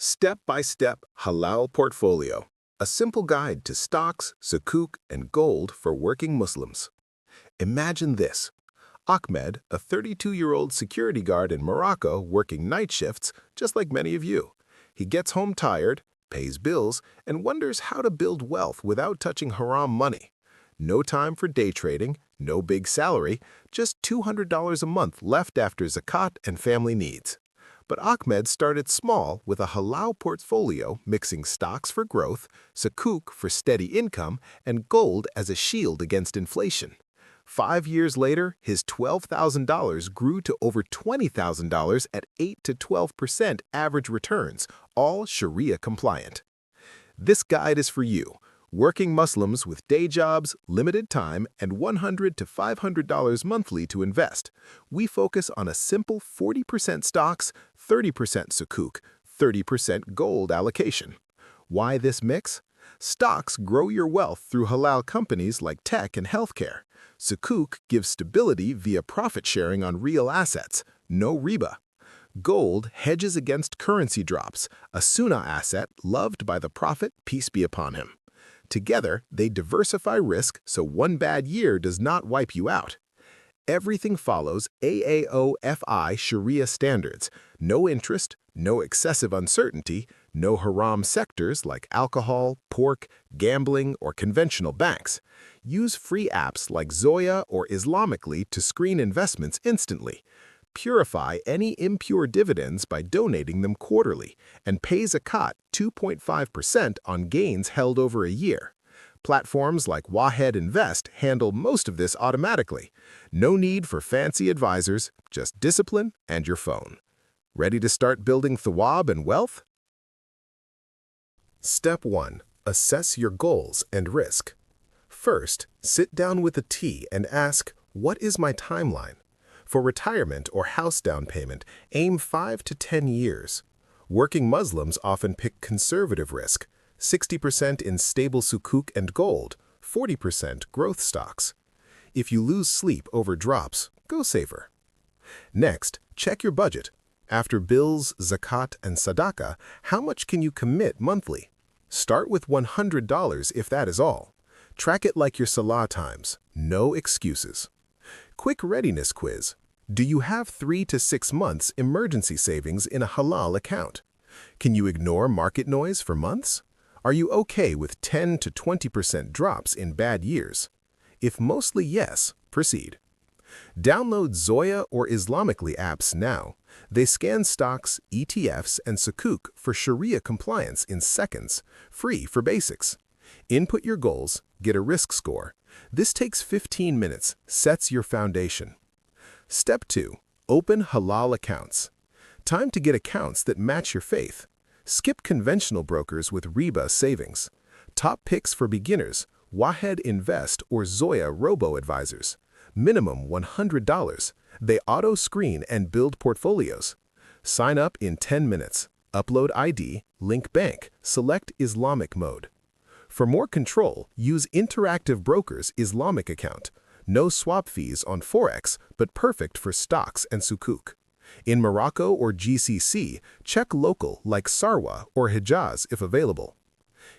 Step-by-Step Halal Portfolio, a simple guide to stocks, sukuk, and gold for working Muslims. Imagine this. Ahmed, a 32-year-old security guard in Morocco working night shifts, just like many of you. He gets home tired, pays bills, and wonders how to build wealth without touching haram money. No time for day trading, no big salary, just $200 a month left after zakat and family needs. But Ahmed started small with a halal portfolio mixing stocks for growth, sukuk for steady income, and gold as a shield against inflation. 5 years later, his $12,000 grew to over $20,000 at 8 to 12% average returns, all Sharia compliant. This guide is for you, working Muslims with day jobs, limited time, and $100 to $500 monthly to invest. We focus on a simple 40% stocks, 30% sukuk, 30% gold allocation. Why this mix? Stocks grow your wealth through halal companies like tech and healthcare. Sukuk gives stability via profit sharing on real assets, no riba. Gold hedges against currency drops, a sunnah asset loved by the Prophet, peace be upon him. Together, they diversify risk so one bad year does not wipe you out. Everything follows AAOIFI Sharia standards. No interest, no excessive uncertainty, no haram sectors like alcohol, pork, gambling, or conventional banks. Use free apps like Zoya or Islamically to screen investments instantly. Purify any impure dividends by donating them quarterly, and pay zakat 2.5% on gains held over a year. Platforms like Wahed Invest handle most of this automatically. No need for fancy advisors, just discipline and your phone. Ready to start building thawab and wealth? Step 1. Assess your goals and risk. First, sit down with a T and ask, what is my timeline? For retirement or house down payment, aim 5 to 10 years. Working Muslims often pick conservative risk, 60% in stable sukuk and gold, 40% growth stocks. If you lose sleep over drops, go safer. Next, check your budget. After bills, zakat, and sadaqah, how much can you commit monthly? Start with $100 if that is all. Track it like your salah times, no excuses. Quick readiness quiz. Do you have 3 to 6 months emergency savings in a halal account? Can you ignore market noise for months? Are you okay with 10 to 20% drops in bad years? If mostly yes, proceed. Download Zoya or Islamically apps now. They scan stocks, ETFs, and sukuk for Sharia compliance in seconds, free for basics. Input your goals, get a risk score. This takes 15 minutes, sets your foundation. Step 2. Open halal accounts. Time to get accounts that match your faith. Skip conventional brokers with riba savings. Top picks for beginners, Wahed Invest or Zoya robo-advisors. Minimum $100. They auto-screen and build portfolios. Sign up in 10 minutes. Upload ID, link bank, select Islamic mode. For more control, use Interactive Brokers Islamic account. No swap fees on Forex, but perfect for stocks and sukuk. In Morocco or GCC, check local like Sarwa or Hejaz if available.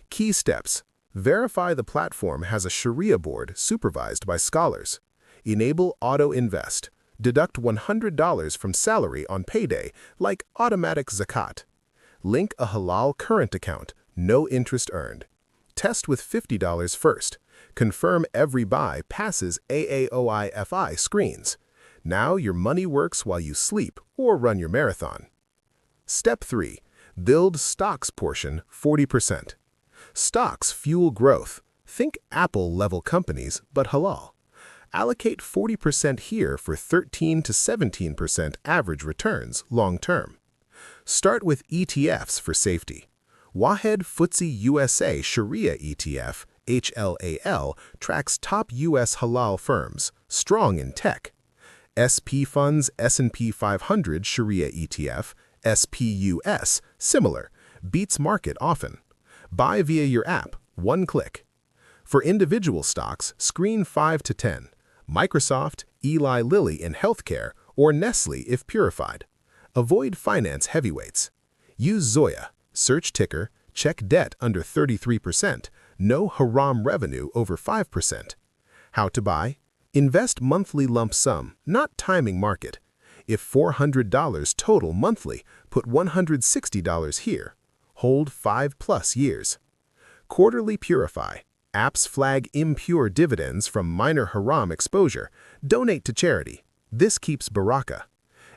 Key steps. Verify the platform has a Sharia board supervised by scholars. Enable Auto Invest. Deduct $100 from salary on payday, like automatic zakat. Link a halal current account, no interest earned. Test with $50 first. Confirm every buy passes AAOIFI screens. Now your money works while you sleep or run your marathon. Step 3. Build stocks portion 40%. Stocks fuel growth. Think Apple-level companies, but halal. Allocate 40% here for 13 to 17% average returns long-term. Start with ETFs for safety. Wahed FTSE USA Sharia ETF, HLAL, tracks top U.S. halal firms, strong in tech. SP Funds S&P 500 Sharia ETF, SPUS, similar, beats market often. Buy via your app, one click. For individual stocks, screen 5 to 10. Microsoft, Eli Lilly in healthcare, or Nestle if purified. Avoid finance heavyweights. Use Zoya. Search ticker, check debt under 33%, no haram revenue over 5%. How to buy? Invest monthly lump sum, not timing market. If $400 total monthly, put $160 here. Hold 5+ years. Quarterly purify. Apps flag impure dividends from minor haram exposure. Donate to charity. This keeps baraka.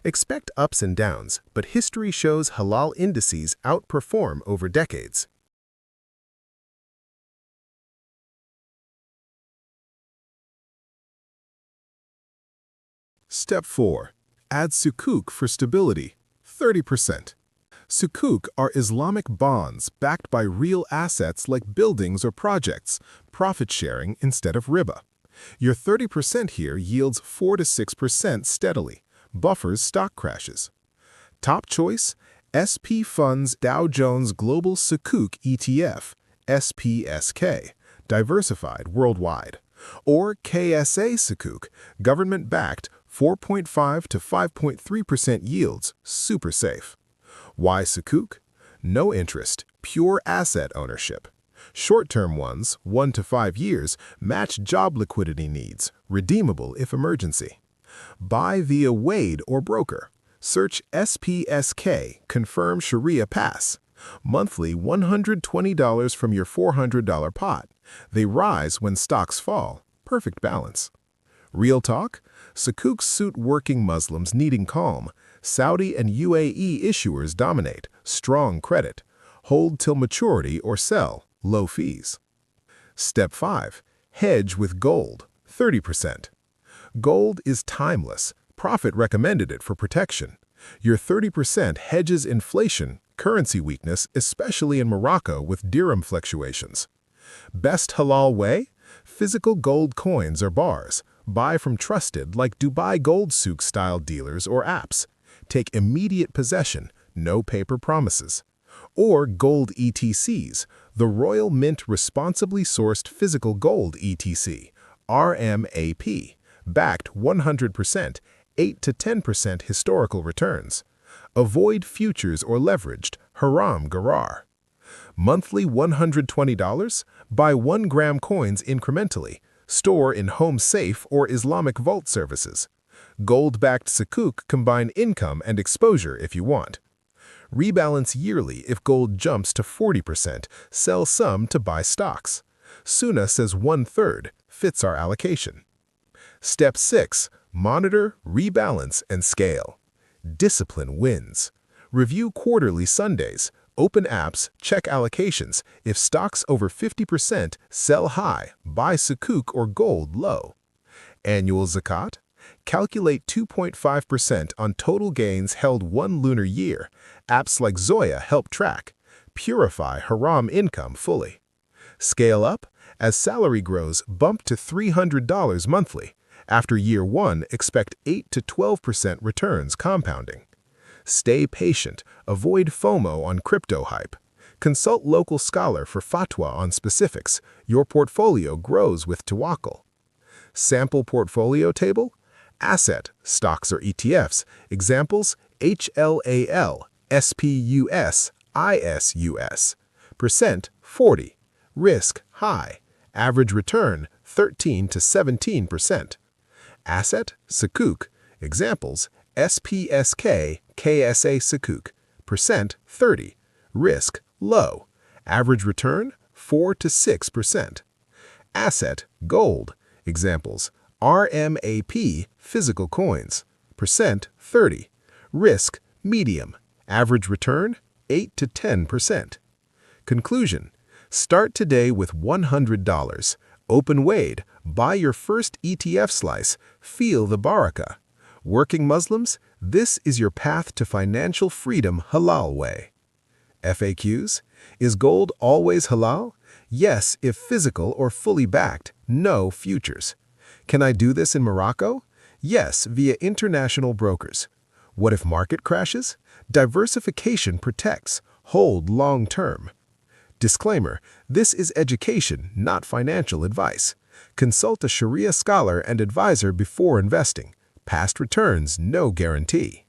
Expect ups and downs, but history shows halal indices outperform over decades. Step 4. Add Sukuk for stability, 30%. Sukuk are Islamic bonds backed by real assets like buildings or projects, profit sharing instead of riba. Your 30% here yields 4 to 6% steadily, buffers stock crashes. Top choice, SP Funds Dow Jones Global Sukuk ETF, SPSK, diversified worldwide. Or KSA Sukuk, government-backed, 4.5 to 5.3% yields, super safe. Why Sukuk? No interest, pure asset ownership. Short-term ones, 1 to 5 years, match job liquidity needs, redeemable if emergency. Buy via Wade or broker. Search SPSK, confirm Sharia pass. Monthly $120 from your $400 pot. They rise when stocks fall. Perfect balance. Real talk? Sukuk suit working Muslims needing calm. Saudi and UAE issuers dominate. Strong credit. Hold till maturity or sell. Low fees. Step 5. Hedge with gold, 30%. Gold is timeless. Prophet recommended it for protection. Your 30% hedges inflation, currency weakness, especially in Morocco with dirham fluctuations. Best halal way? Physical gold coins or bars. Buy from trusted like Dubai Gold Souk-style dealers or apps. Take immediate possession, no paper promises. Or gold ETCs, the Royal Mint Responsibly Sourced Physical Gold ETC, RMAP, backed 100%, 8 to 10% historical returns. Avoid futures or leveraged, haram gharar. Monthly $120? Buy 1-gram coins incrementally. Store in home safe or Islamic vault services. Gold-backed Sukuk combine income and exposure if you want. Rebalance yearly if gold jumps to 40%, sell some to buy stocks. Sunnah says 1/3, fits our allocation. Step 6. Monitor, rebalance, and scale. Discipline wins. Review quarterly Sundays. Open apps, check allocations. If stocks over 50%, sell high, buy Sukuk or gold low. Annual zakat? Calculate 2.5% on total gains held 1 lunar year. Apps like Zoya help track. Purify haram income fully. Scale up? As salary grows, bump to $300 monthly. After year 1, expect 8 to 12% returns compounding. Stay patient. Avoid FOMO on crypto hype. Consult local scholar for fatwa on specifics. Your portfolio grows with tawakkul. Sample portfolio table? Asset, stocks or ETFs. Examples, HLAL, SPUS, ISUS. Percent, 40. Risk, high. Average return, 13 to 17%. Asset, Sukuk. Examples, SPSK, KSA Sukuk. Percent, 30. Risk, low. Average return, 4 to 6%. Asset, gold. Examples, RMAP, physical coins. Percent, 30. Risk, medium. Average return, 8 to 10%. Conclusion, start today with $100. Open Wade, buy your first ETF slice, feel the baraka. Working Muslims, this is your path to financial freedom halal way. FAQs, is gold always halal? Yes, if physical or fully backed, no futures. Can I do this in Morocco? Yes, via international brokers. What if market crashes? Diversification protects. Hold long term. Disclaimer, this is education, not financial advice. Consult a Sharia scholar and advisor before investing. Past returns, no guarantee.